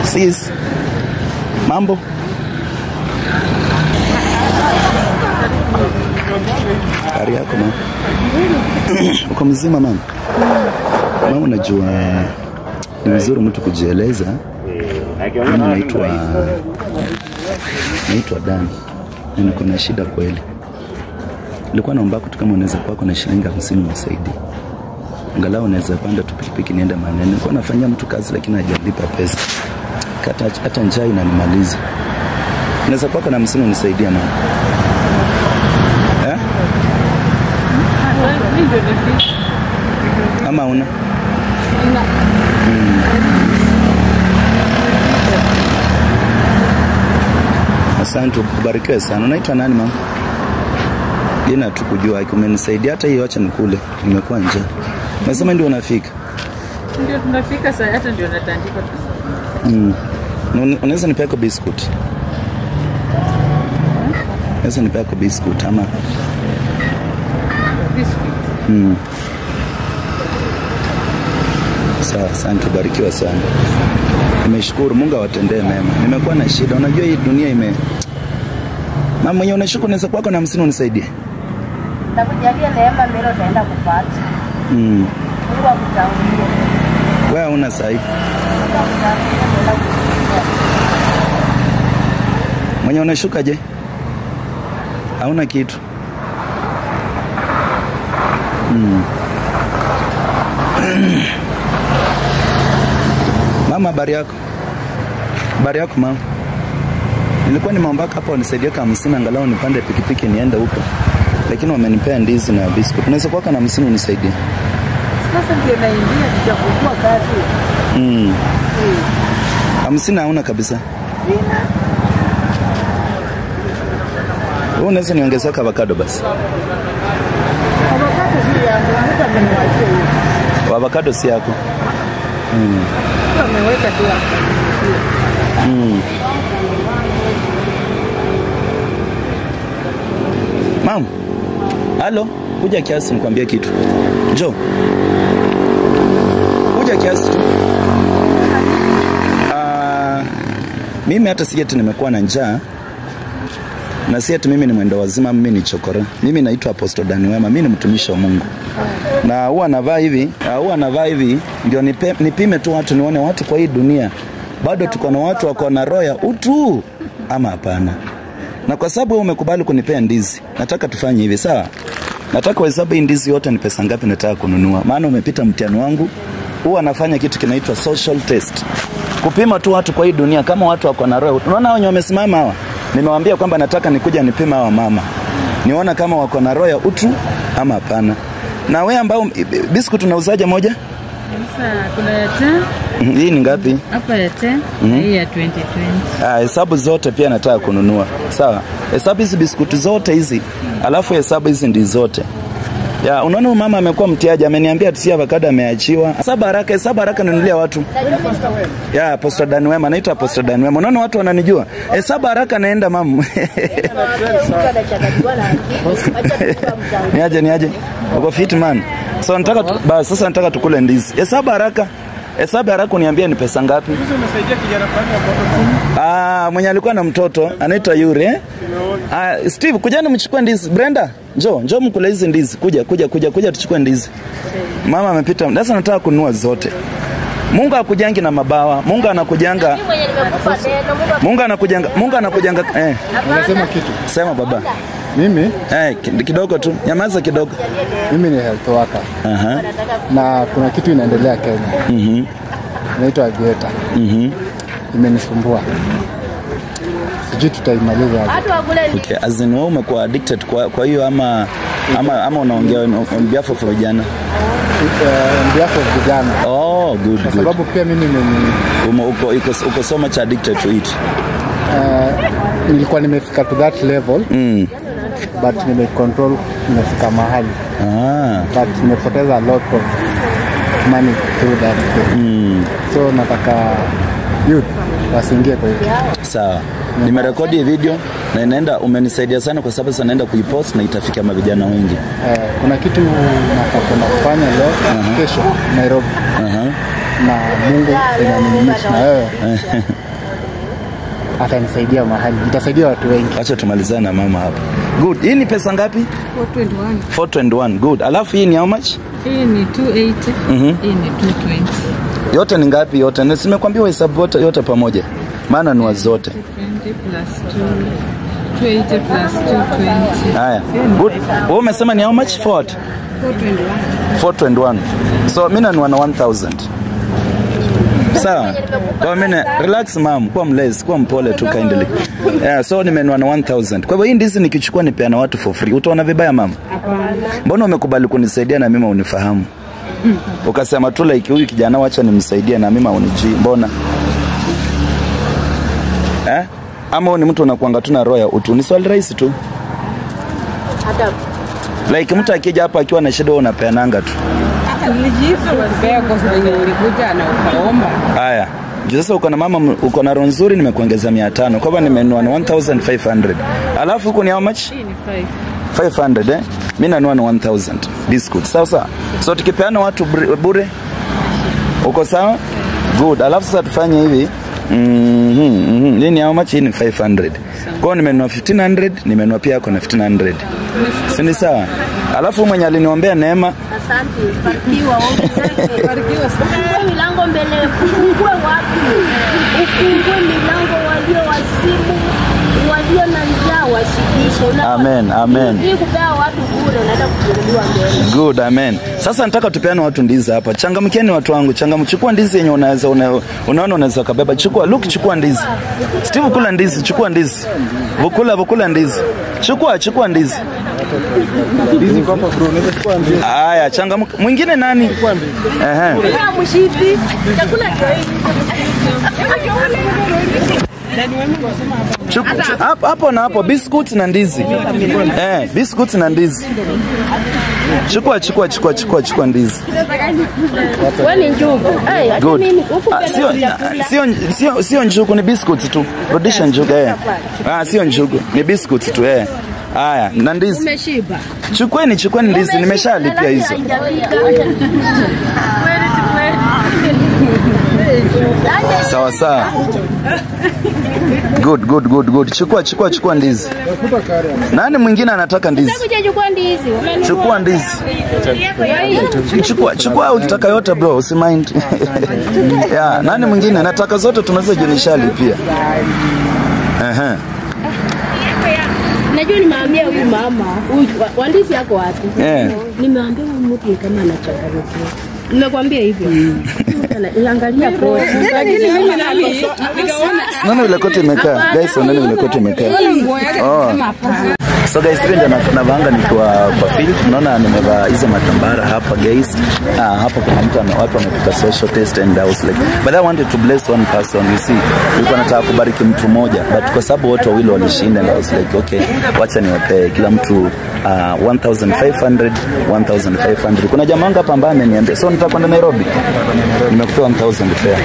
Sis. Mambo. Habari yako mama? Uko mzima mama? Mama, unajua ni vizuri mtu kujieleza. Mimi naitwa Dan. Niko na shida kweli. Nilikuwa naomba kutu kama unaweza kuwa kuna shilingi 50 unisaidie. Angalau unaweza panda tu pikipiki niende Manene. Nilikuwa nafanyia mtu kazi lakini hajalipa pesa. Hata njaa inanimaliza. Unaweza kuwa kuna 50 unisaidie mama? Eh? Ama una? Asante, kubarikiwe sana. Unaitwa nani mama? Jina tukujua, umenisaidia hata hiyo, acha nikule. Nimekuwa njaa. Nasema ndio unafika. Ndio tunafika sasa, hata ndio natandika tu. Unaweza nipea kwa biscuit? Unaweza nipea kwa biscuit ama? Biscuit. Sawa, asante, barikiwa sana. Nimeshukuru, Mungu awatendee mema. Nimekuwa na shida, unajua hii dunia Mama mwenye unashukuru, unaweza kwako na 50 unisaidie. Nakujalia neema mbele utaenda kupata. Mungu akutangulie. Wewe una sahihi. Mwenye unashuka je? Hauna kitu. Mama, habari yako? Habari yako mama? Nilikuwa nimeomba hapa unisaidie kama 50 angalau nipande pikipiki niende huko. Lakini wamenipea ndizi na biscuit. Unaweza kuwa kana 50 unisaidie? Sasa ndio naingia nitakuwa kazi. 50 hauna kabisa. Sina. Wewe unaweza niongezea avocado basi? Avocado si yangu, mtu ameniwekea hiyo. Avocado si yako? Mtu ameweka tu hapo. Mam. Halo, kuja kiasi nikwambie kitu. Njoo. Kuja kiasi tu. Mimi hata sijeti nimekuwa na njaa. Na sijeti mimi ni mwendo wazima, mimi ni chokora. Mimi naitwa Apostle Dan Wema, mimi ni mtumishi wa Mungu. Na huwa navaa hivi, ndio nipime tu watu, nione watu kwa hii dunia. Bado tuko na watu wako na roho ya utu ama hapana. Na kwa sababu wewe umekubali kunipea ndizi, nataka tufanye hivi, sawa? Nataka uhesabu hii ndizi yote ni pesa ngapi nataka kununua. Maana umepita mtihani wangu. Huwa nafanya kitu kinaitwa social test. Kupima tu watu kwa hii dunia kama watu wako na roho. Unaona hao wamesimama hawa? Nimewaambia kwamba nataka nikuja nipima hawa mama. Niona kama wako na roho ya utu ama hapana. Na wewe ambao biscuit unauzaje moja? Sasa kuna ya 10. Hii ni ngapi? Hapa ya 10, hii ya 2020. Hesabu zote pia nataka kununua. Sawa. Hesabu hizi biskuti zote hizi. Alafu hesabu hizi ndizo zote. Ya, unaona mama amekuwa mtiaji, ameniambia tusia avocado ameachiwa. Hesabu haraka ninunulia watu. Ya, Apostle Dan Wema, naitwa Apostle Dan Wema. Unaona watu wananijua. Hesabu haraka naenda mama. Niaje. Uko fit man. So sasa nataka tukule ndizi. Hesabu haraka uniambie ni pesa ngapi? Hizo unasaidia kijana fulani hapo. Mwenye alikuwa na mtoto anaitwa Yure. Steve, kujani mchukue ndizi. Brenda, njoo mkule hizi ndizi. Kuja tuchukue ndizi. Mama amepita. Sasa nataka kununua zote. Mungu hakujangi na mabawa. Mungu anakujanga. Unasema kitu. Sema baba. Mimi kidogo tu. Nyamaza kidogo. Mimi ni health worker. Na kuna kitu inaendelea Kenya. Inaitwa Aviator. Imenisumbua. Sijui tutaimaliza hapo. Okay, as in wewe umekuwa addicted kwa hiyo ama unaongea on behalf of vijana? On behalf of vijana. Oh, good. Kwa sababu pia mimi uko so much addicted to it. Nilikuwa nimefika to that level. But nimecontrol, nimefika mahali. But nimepoteza a lot of money through that thing. So nataka youth wasiingie kwa hiyo. Sawa. Nimerekodi video na inaenda, umenisaidia sana kwa sababu sasa naenda kuipost na itafikia mavijana wengi. Kuna kitu nafaa kufanya leo, kesho Nairobi. na Mungu inanimisha na wewe atanisaidia mahali, itasaidia watu wengi. Acha tumalizane na mama hapa. Good. Hii ni pesa ngapi? 421. Good. Alafu hii ni how much? Hii ni 280. Hii ni 220. Yote ni ngapi yote? Nimekwambia uhesabu yote pamoja. Maana ni zote. 220 plus 280 plus 220. Haya. Good. Wewe umesema ni how much? 421. So mimi nanua na 1000. Sawa. Kwa mimi relax mom, kwa mlezi, kwa mpole tu kindly. Yeah, so nimenua na 1000. Kwa hivyo hii ndizi nikichukua nipeana watu for free. Utaona vibaya mama? Mbona umekubali kunisaidia na mimi unifahamu? Ukasema tu like huyu kijana wacha nimsaidie na mimi unijui. Mbona? Ama ni mtu unakuanga tu na roho ya utu. Ni swali rahisi tu. Hata like mtu akija hapa akiwa na shida unapeananga tu. Nilijiita unapea kwa sababu nilikuja na ukaomba. Haya. Sasa uko na mama, uko na roho nzuri, nimekuongeza 500. Kwa hivyo nimenunua 1500. Alafu huko ni how much? Hii ni 500 Mimi nanunua na 1000 biscuits. Sawa. So tukipeana watu bure. Uko sawa? Good. Alafu sasa tufanye hivi. Nini how much? Hii ni 500. Kwa hiyo nimenunua 1500, nimenunua pia yako na 1500. Si sawa? Alafu mwenye aliniombea neema. asante, barikiwa wote. Barikiwa sana. Milango mbele, ufungue watu. Ufungue milango walio wasimu, walio na njaa washibishe. Amen, amen. Hii kupea watu bure unaenda kufunguliwa mbele. Good, amen. Sasa nataka tupeane watu ndizi hapa. Changamkeni watu wangu, chukua ndizi yenye unaweza unaona unaweza kabeba. Chukua ndizi. Steve kula ndizi, chukua ndizi. Vukula ndizi. Chukua ndizi. Ndizi kwa hapa bro, unaweza chukua ndizi. Haya, changamka. Mwingine nani? Chukua ndizi. Kwa mshipi, chakula hapo na hapo biscuits na ndizi. Biscuits na ndizi. Chukua ndizi. wewe ni njugu. Good. Sio njugu, ni biscuits tu. Rudisha njugu sio njugu, ni biscuits tu Haya, na ndizi. Umeshiba. Chukueni ndizi, nimeshalipia hizo. Sawa. Good. Chukua ndizi. Nani mwingine anataka ndizi? Chukua ndizi. Chukua ukitaka yote bro, usimind. Yeah, nani mwingine anataka zote tunaweza jinishalipia. Najua nimeambia huyu mama, wandizi yako wapi? Nimeambia huyu mtu kama anachanganyikiwa. Nimekwambia hivyo. Angalia pro. Lakini mimi nani? Nani ile kote imekaa? Guys, nani ile kote imekaa? So guys, ndio navanga nikiwa kwa field. Unaona nimevaa hizo matambara hapa guys. Hapa kuna watu wamepika social test and I was like, but I wanted to bless one person, you see. Nilikuwa nataka kubariki mtu mmoja, but kwa sababu wote wawili walishinda and I was like, okay, wacha niwape kila mtu 1500. Kuna jamaa hapa ambaye ameniambia, so nitakwenda Nairobi. Nimekupa 1000 fare.